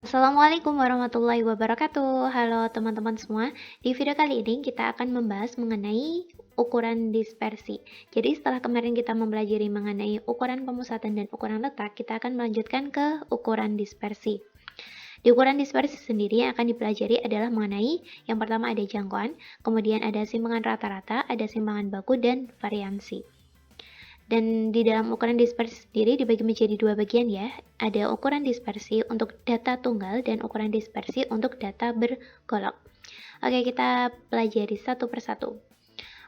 Assalamualaikum warahmatullahi wabarakatuh. Halo teman-teman semua. Di video kali ini kita akan membahas mengenai ukuran dispersi. Jadi setelah kemarin kita mempelajari mengenai ukuran pemusatan dan ukuran letak, kita akan melanjutkan ke ukuran dispersi. Di ukuran dispersi sendiri yang akan dipelajari adalah mengenai yang pertama ada jangkauan, kemudian ada simpangan rata-rata, ada simpangan baku, dan variansi. Dan di dalam ukuran dispersi sendiri dibagi menjadi dua bagian ya. Ada ukuran dispersi untuk data tunggal dan ukuran dispersi untuk data bergolok. Oke, kita pelajari satu persatu.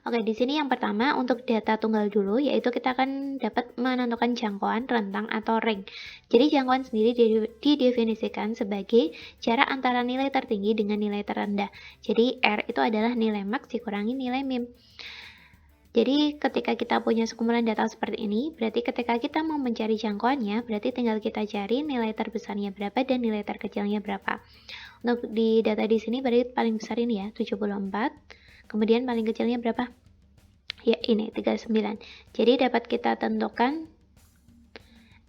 Oke, di sini yang pertama untuk data tunggal dulu, yaitu kita akan dapat menentukan jangkauan, rentang, atau range. Jadi jangkauan sendiri didefinisikan sebagai jarak antara nilai tertinggi dengan nilai terendah. Jadi R itu adalah nilai max dikurangi nilai min. Jadi ketika kita punya sekumpulan data seperti ini, berarti ketika kita mau mencari jangkauannya, berarti tinggal kita cari nilai terbesarnya berapa dan nilai terkecilnya berapa. Untuk di data di sini berarti paling besar ini ya, 74. Kemudian paling kecilnya berapa? Ya ini, 39. Jadi dapat kita tentukan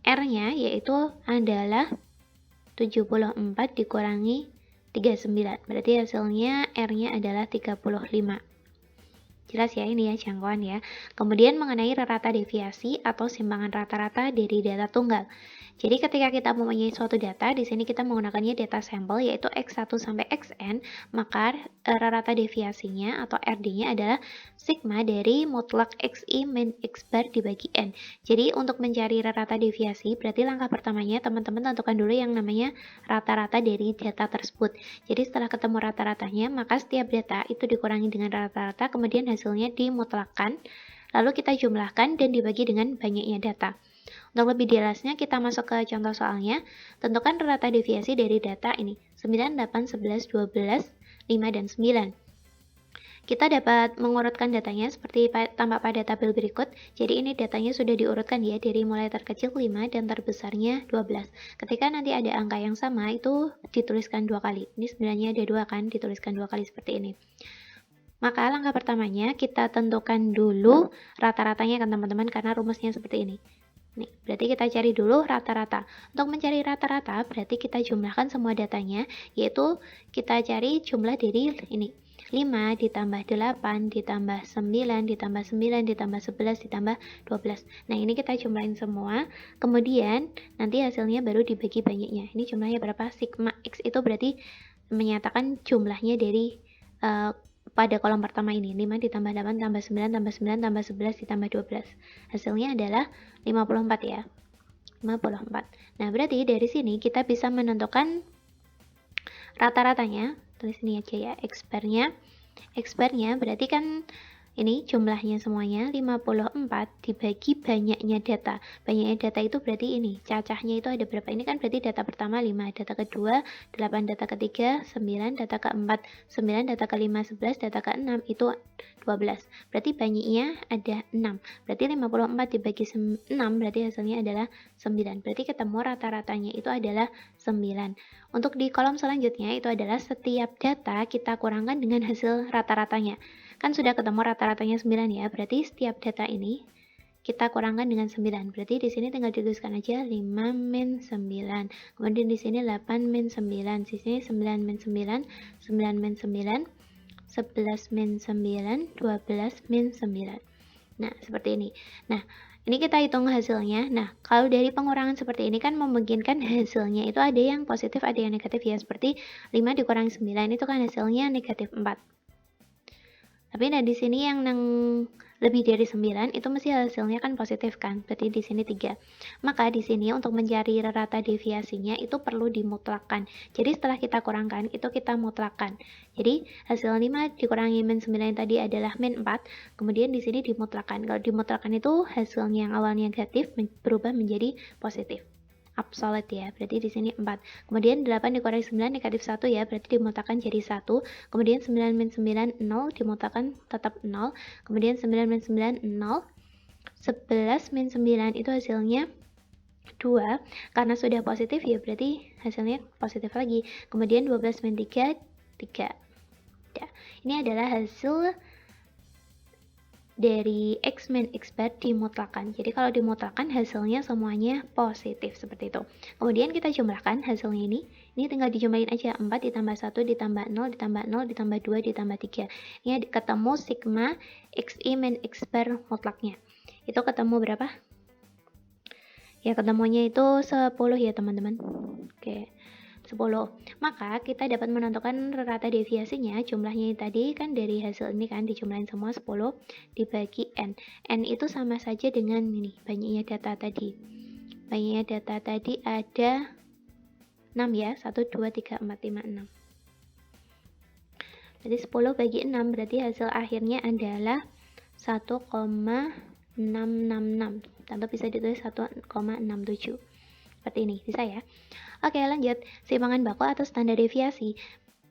R-nya yaitu adalah 74 dikurangi 39. Berarti hasilnya R-nya adalah 35. Jelas ya ini ya jangkauan ya. Kemudian mengenai rata deviasi atau simpangan rata-rata dari data tunggal. Jadi ketika kita mempunyai suatu data, di sini kita menggunakannya data sampel yaitu X1 sampai Xn, maka rata deviasinya atau RD-nya adalah sigma dari mutlak XI min X bar dibagi N. Jadi untuk mencari rata deviasi, berarti langkah pertamanya teman-teman tentukan dulu yang namanya rata-rata dari data tersebut. Jadi setelah ketemu rata-ratanya, maka setiap data itu dikurangi dengan rata-rata, kemudian hasilnya dimutlakkan, lalu kita jumlahkan dan dibagi dengan banyaknya data. Untuk lebih jelasnya, kita masuk ke contoh soalnya. Tentukan rata deviasi dari data ini, 9, 8, 11, 12, 5, dan 9. Kita dapat mengurutkan datanya seperti tampak pada tabel berikut. Jadi ini datanya sudah diurutkan ya, dari mulai terkecil 5 dan terbesarnya 12. Ketika nanti ada angka yang sama, itu dituliskan 2 kali. Ini sebenarnya ada 2 kan, dituliskan 2 kali seperti ini. Maka langkah pertamanya kita tentukan dulu rata-ratanya kan teman-teman, karena rumusnya seperti ini. Nih, berarti kita cari dulu rata-rata. Untuk mencari rata-rata, berarti kita jumlahkan semua datanya, yaitu kita cari jumlah dari ini. 5 ditambah 8 ditambah 9 ditambah 9 ditambah 11 ditambah 12. Nah, ini kita jumlahin semua. Kemudian nanti hasilnya baru dibagi banyaknya. Ini jumlahnya berapa? Sigma X itu berarti menyatakan jumlahnya dari pada kolom pertama ini, 5 ditambah 8 tambah 9 tambah 9 tambah 11 ditambah 12. Hasilnya adalah 54 ya. 54. Nah, berarti dari sini kita bisa menentukan rata-ratanya. Tulis ini aja ya, X bar-nya. X bar-nya berarti kan ini jumlahnya semuanya 54 dibagi banyaknya data. Banyaknya data itu berarti ini, cacahnya itu ada berapa? Ini kan berarti data pertama 5, data kedua 8, data ketiga 9, data keempat 9, data kelima 11, data keenam itu 12. Berarti banyaknya ada 6. Berarti 54 dibagi 6 berarti hasilnya adalah 9. Berarti ketemu rata-ratanya itu adalah 9. Untuk di kolom selanjutnya itu adalah setiap data kita kurangkan dengan hasil rata-ratanya. Kan sudah ketemu rata-ratanya 9 ya, berarti setiap data ini kita kurangkan dengan 9. Berarti di sini tinggal dituliskan aja 5 min 9. Kemudian di sini 8 min 9. Di sini 9 min 9, 9 min 9, 11 min 9, 12 min 9. Nah, seperti ini. Nah, ini kita hitung hasilnya. Nah, kalau dari pengurangan seperti ini kan memungkinkan hasilnya itu ada yang positif, ada yang negatif ya. Seperti 5 dikurangi 9 itu kan hasilnya negatif 4. Tapi nah di sini yang lebih dari 9 itu mesti hasilnya kan positif kan. Berarti di sini 3. Maka di sini untuk mencari rata deviasinya itu perlu dimutlakkan. Jadi setelah kita kurangkan itu kita mutlakkan. Jadi hasil 5 dikurangi min 9 tadi adalah min 4. Kemudian di sini dimutlakkan. Kalau dimutlakkan itu hasilnya yang awalnya negatif berubah menjadi positif. Absolute ya, berarti di sini 4. Kemudian 8 dikurangi 9 negatif 1 ya, berarti dimutakan jadi 1. Kemudian 9 min 9 0 dimutakan tetap 0. Kemudian 9 min 9 0. 11 min 9 itu hasilnya 2. Karena sudah positif ya berarti hasilnya positif lagi. Kemudian 12 min 3 3. Ya. Ini adalah hasil dari X min X bar dimutlakan. Jadi kalau dimutlakan hasilnya semuanya positif seperti itu. Kemudian kita jumlahkan hasilnya Ini tinggal dijumlahin aja, 4 ditambah 1 ditambah 0 ditambah 0 ditambah 2 ditambah 3. Ini ketemu sigma XI min X bar mutlaknya. Itu ketemu berapa? Ya ketemunya itu 10 ya teman-teman. Oke. 10. Maka kita dapat menentukan rata deviasinya, jumlahnya tadi kan dari hasil ini kan dijumlahin semua 10 dibagi N. N itu sama saja dengan ini, banyaknya data tadi. Banyaknya data tadi ada 6 ya, 1, 2, 3, 4, 5, 6. Jadi 10 bagi 6 berarti hasil akhirnya adalah 1,666. Tentu bisa ditulis 1,67. Seperti ini, bisa ya. Oke, lanjut. Simpangan baku atau standar deviasi.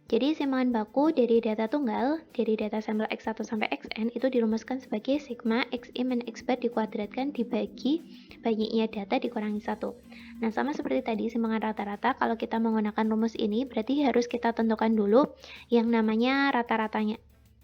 Jadi simpangan baku dari data tunggal, dari data sampel X1 sampai Xn itu dirumuskan sebagai sigma Xi min X bar dikuadratkan dibagi banyaknya data dikurangi 1. Nah, sama seperti tadi simpangan rata-rata, kalau kita menggunakan rumus ini berarti harus kita tentukan dulu yang namanya rata-ratanya.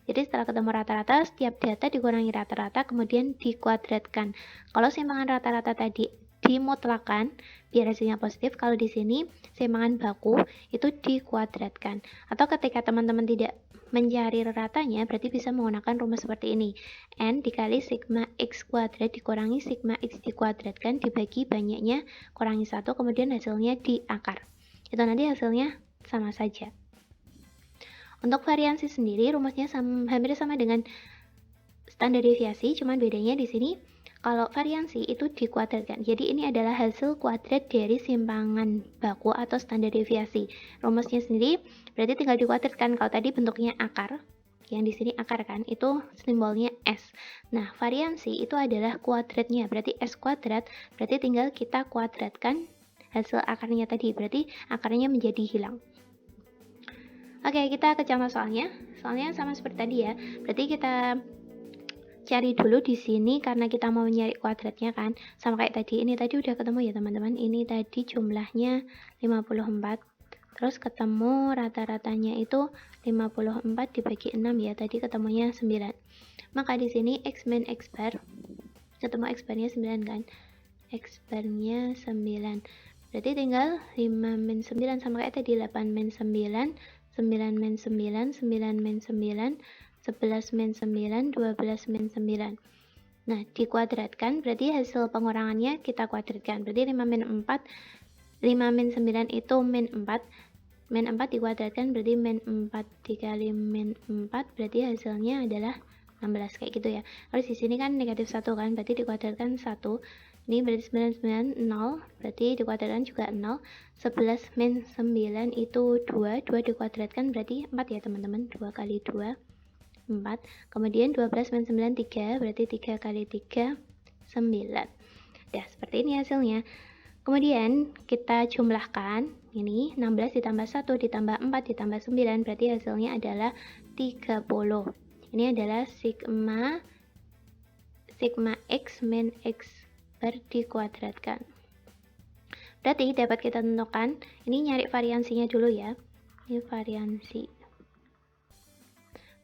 Jadi setelah ketemu rata-rata, setiap data dikurangi rata-rata kemudian dikuadratkan. Kalau simpangan rata-rata tadi dimutlakan biar hasilnya positif, kalau di sini simpangan baku itu dikuadratkan. Atau ketika teman-teman tidak mencari ratanya, berarti bisa menggunakan rumus seperti ini. N dikali sigma X kuadrat dikurangi sigma X dikuadratkan dibagi banyaknya kurangi 1, kemudian hasilnya diakar. Itu nanti hasilnya sama saja. Untuk variansi sendiri rumusnya hampir sama dengan standar deviasi, cuman bedanya di sini kalau variansi itu dikuadratkan. Jadi ini adalah hasil kuadrat dari simpangan baku atau standar deviasi. Rumusnya sendiri berarti tinggal dikuadratkan. Kalau tadi bentuknya akar, yang di sini akar kan, itu simbolnya S. Nah, variansi itu adalah kuadratnya, berarti S kuadrat, berarti tinggal kita kuadratkan hasil akarnya tadi, berarti akarnya menjadi hilang. Oke, kita ke contoh soalnya. Soalnya sama seperti tadi ya. Berarti kita cari dulu di sini karena kita mau nyari kuadratnya kan. Sama kayak tadi. Ini tadi udah ketemu ya, teman-teman. Ini tadi jumlahnya 54. Terus ketemu rata-ratanya itu 54 dibagi 6 ya. Tadi ketemunya 9. Maka di sini X min X bar, ketemu X barnya 9 kan. X barnya 9. Berarti tinggal 5 min 9 sama kayak tadi, 8 min 9, 9 min 9, 9 min 9, 11 min 9, 12 min 9. Nah, dikuadratkan berarti hasil pengurangannya kita kuadratkan. Berarti 5 min 4, 5 min 9 itu min 4. Min 4 dikuadratkan berarti min 4 dikali min 4 berarti hasilnya adalah 16 kayak gitu ya. Terus di sini kan negatif 1 kan, berarti dikuadratkan 1. Ini berarti 99, 0, berarti dikuadratkan juga 0. 11 min 9 itu 2, 2 dikuadratkan berarti 4 ya teman-teman, 2 kali 2, 4. Kemudian 12 min 9, 3, berarti 3 kali 3, 9. Nah, seperti ini hasilnya. Kemudian kita jumlahkan, ini 16 ditambah 1 ditambah 4 ditambah 9, berarti hasilnya adalah 30. Ini adalah sigma X min X bar dikuadratkan. Berarti dapat kita tentukan, ini nyari variansinya dulu ya. Ini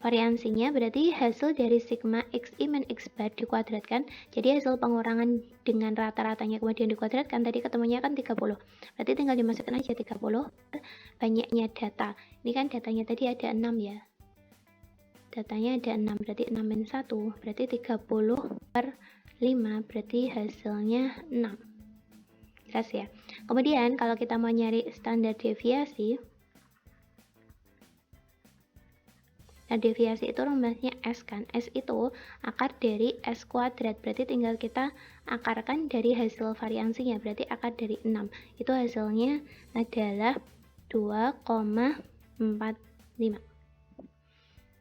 variansinya berarti hasil dari sigma Xi min X bar dikuadratkan. Jadi hasil pengurangan dengan rata-ratanya kemudian dikuadratkan, tadi ketemunya kan 30. Berarti tinggal dimasukkan aja 30 banyaknya data. Ini kan datanya tadi ada 6 ya. Datanya ada 6, berarti 6 min 1, berarti 30 per 5, berarti hasilnya 6. Jelas ya. Kemudian kalau kita mau nyari standar deviasi, deviasi itu rumusnya S kan. S itu akar dari S kuadrat, berarti tinggal kita akarkan dari hasil variansinya, berarti akar dari 6. Itu hasilnya adalah 2,45.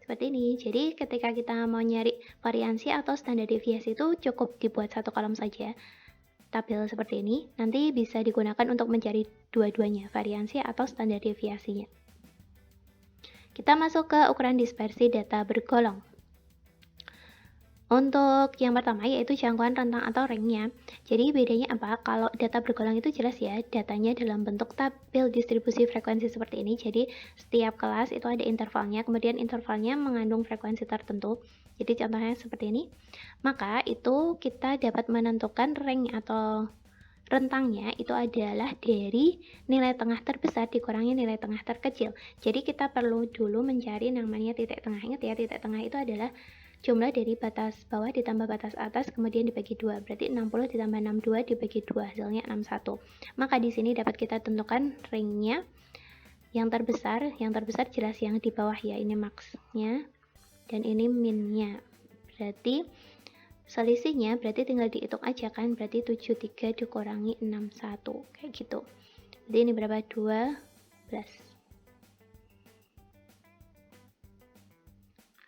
Seperti ini. Jadi ketika kita mau nyari variansi atau standar deviasi itu cukup dibuat satu kolom saja. Tabel seperti ini nanti bisa digunakan untuk mencari dua-duanya, variansi atau standar deviasinya. Kita masuk ke ukuran dispersi data bergolong. Untuk yang pertama yaitu jangkauan rentang atau range-nya. Jadi bedanya apa? Kalau data bergolong itu jelas ya, datanya dalam bentuk tabel distribusi frekuensi seperti ini. Jadi setiap kelas itu ada intervalnya, kemudian intervalnya mengandung frekuensi tertentu. Jadi contohnya seperti ini. Maka itu kita dapat menentukan range atau rentangnya itu adalah dari nilai tengah terbesar dikurangi nilai tengah terkecil. Jadi kita perlu dulu mencari namanya titik tengah. Ingat ya, titik tengah itu adalah jumlah dari batas bawah ditambah batas atas kemudian dibagi 2. Berarti 60 ditambah 62 dibagi 2 hasilnya 61. Maka di sini dapat kita tentukan ringnya yang terbesar jelas yang di bawah ya, ini max-nya dan ini min-nya. Berarti selisihnya berarti tinggal dihitung aja kan, berarti 73 dikurangi 61 kayak gitu. Jadi ini berapa? 12.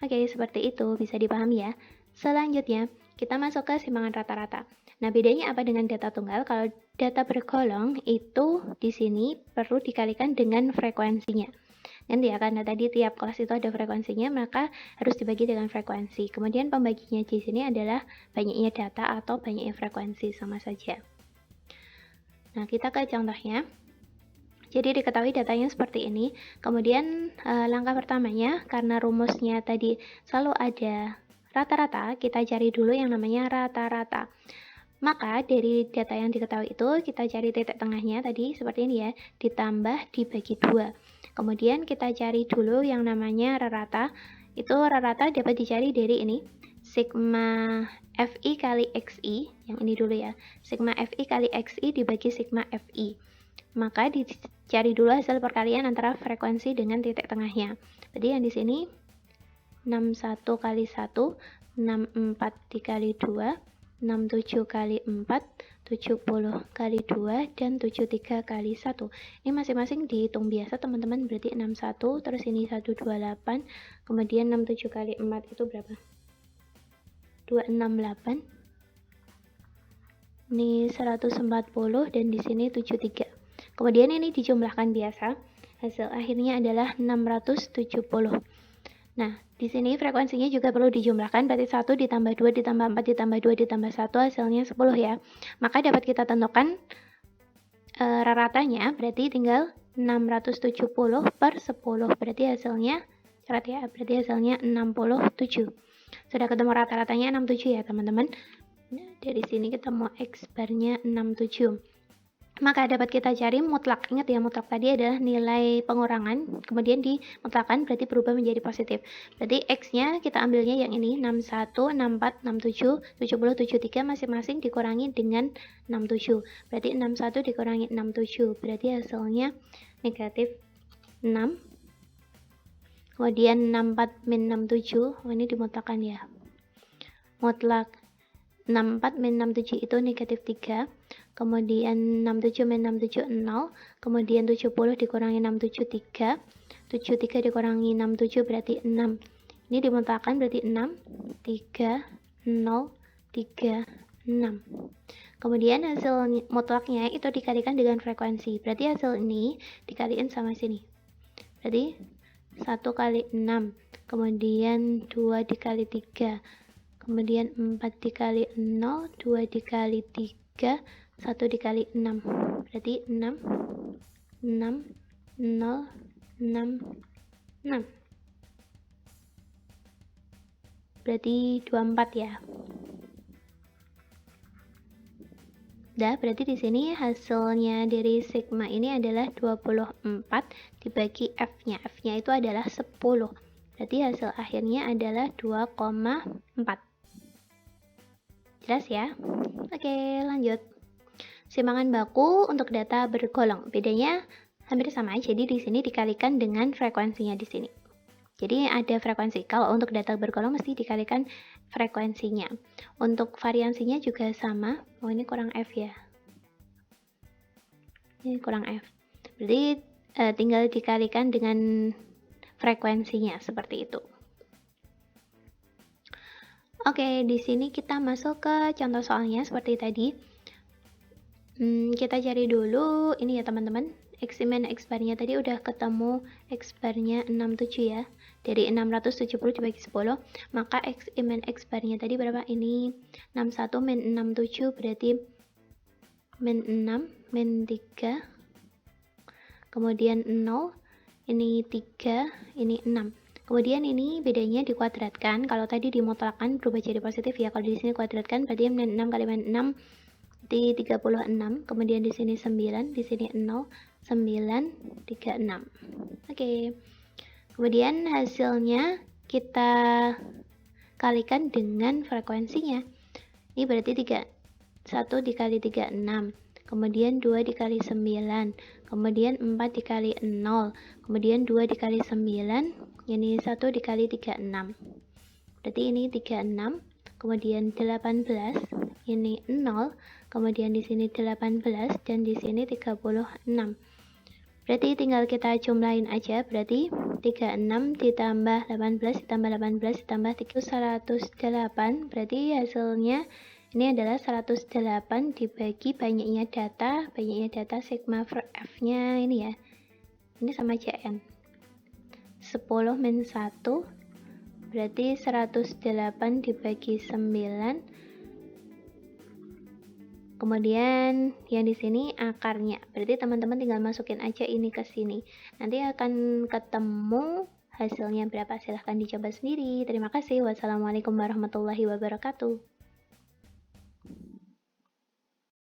Oke, seperti itu bisa dipahami ya. Selanjutnya kita masuk ke simangan rata-rata. Nah, bedanya apa dengan data tunggal? Kalau data bergolong itu di sini perlu dikalikan dengan frekuensinya. Nanti ya, karena tadi tiap kelas itu ada frekuensinya, maka harus dibagi dengan frekuensi. Kemudian pembaginya di sini adalah banyaknya data atau banyaknya frekuensi, sama saja. Nah, kita ke contohnya. Jadi diketahui datanya seperti ini. Kemudian langkah pertamanya, karena rumusnya tadi selalu ada rata-rata, kita cari dulu yang namanya rata-rata. Maka dari data yang diketahui itu kita cari titik tengahnya tadi seperti ini ya, ditambah dibagi 2. Kemudian kita cari dulu yang namanya rata. Itu rata dapat dicari dari ini, sigma Fi kali Xi, yang ini dulu ya. Sigma Fi kali Xi dibagi sigma Fi. Maka dicari dulu hasil perkalian antara frekuensi dengan titik tengahnya. Jadi yang di sini 61 kali 1, 64 dikali 2, 67 kali 4, 70 kali 2, dan 73 kali 1. Ini masing-masing dihitung biasa teman-teman, berarti 61, terus ini 128, kemudian 67 kali 4 itu berapa? 268. Ini 140 dan di sini 73. Kemudian ini dijumlahkan biasa. Hasil akhirnya adalah 670. Nah, di sini frekuensinya juga perlu dijumlahkan, berarti 1 ditambah 2 ditambah 4 ditambah 2 ditambah 1 hasilnya 10 ya. Maka dapat kita tentukan rata-ratanya, berarti tinggal 670 per 10. Berarti hasilnya, catat ya, berarti hasilnya 67. Sudah ketemu rata-ratanya 67 ya teman-teman. Nah, dari sini kita mau X barnya 67. Maka dapat kita cari mutlak. Ingat ya, mutlak tadi adalah nilai pengurangan, kemudian dimutlakkan berarti berubah menjadi positif. Berarti X-nya kita ambilnya yang ini, 61, 64, 67, 70, 73 masing-masing dikurangi dengan 67. Berarti 61 dikurangi 67, berarti hasilnya negatif 6. Kemudian 64 min 67, ini dimutlakkan ya. Mutlak 64 min 67 itu negatif 3. Kemudian 67 min 67 0, kemudian 70 dikurangi 67 3, 73 dikurangi 67 berarti 6. Ini dimutlakkan berarti 6, 3, 0, 3, 6. Kemudian hasil mutlaknya itu dikalikan dengan frekuensi. Berarti hasil ini dikalikan sama sini. Berarti 1 kali 6, kemudian 2 dikali 3, kemudian 4 dikali 0, 2 dikali 3, 1 dikali 6, berarti 6, 6, 0, 6, 6. Berarti 24 ya. Udah, berarti di sini hasilnya dari sigma ini adalah 24 dibagi F-nya. F-nya itu adalah 10. Berarti hasil akhirnya adalah 2,4. Jelas ya? Oke, lanjut. Simangan baku untuk data bergolong. Bedanya hampir sama, jadi di sini dikalikan dengan frekuensinya di sini. Jadi ada frekuensi. Kalau untuk data bergolong mesti dikalikan frekuensinya. Untuk variansinya juga sama. Oh, ini kurang F ya. Ini kurang F. Berarti tinggal dikalikan dengan frekuensinya seperti itu. Oke, di sini kita masuk ke contoh soalnya seperti tadi. Kita cari dulu ini ya teman-teman. X min X barnya tadi udah ketemu X barnya 67 ya. Dari 670 dibagi 10, maka X min X barnya tadi berapa? Ini 61 min 67 berarti min 6, min 3, kemudian 0, ini 3, ini 6. Kemudian ini bedanya dikuadratkan. Kalau tadi dimutlakkan berubah jadi positif ya. Kalau di sini kuadratkan berarti min 6 kali min 6 Di 36, kemudian di sini 9, di sini 0, 9, 36. Oke. Kemudian hasilnya kita kalikan dengan frekuensinya. Ini berarti 1 dikali 3, 6. Kemudian 2 dikali 9. Kemudian 4 dikali 0. Kemudian 2 dikali 9. Ini 1 dikali 3, 6. Berarti ini 36. Kemudian 18. Ini 0. Kemudian di sini 18 dan di sini 36. Berarti tinggal kita jumlahin aja, berarti 36 ditambah 18 ditambah 18 ditambah 108, berarti hasilnya ini adalah 108 dibagi banyaknya data sigma for F-nya ini ya. Ini sama CN. 10 min 1 berarti 108 dibagi 9. Kemudian yang di sini akarnya. Berarti teman-teman tinggal masukin aja ini ke sini. Nanti akan ketemu hasilnya berapa. Silahkan dicoba sendiri. Terima kasih. Wassalamualaikum warahmatullahi wabarakatuh.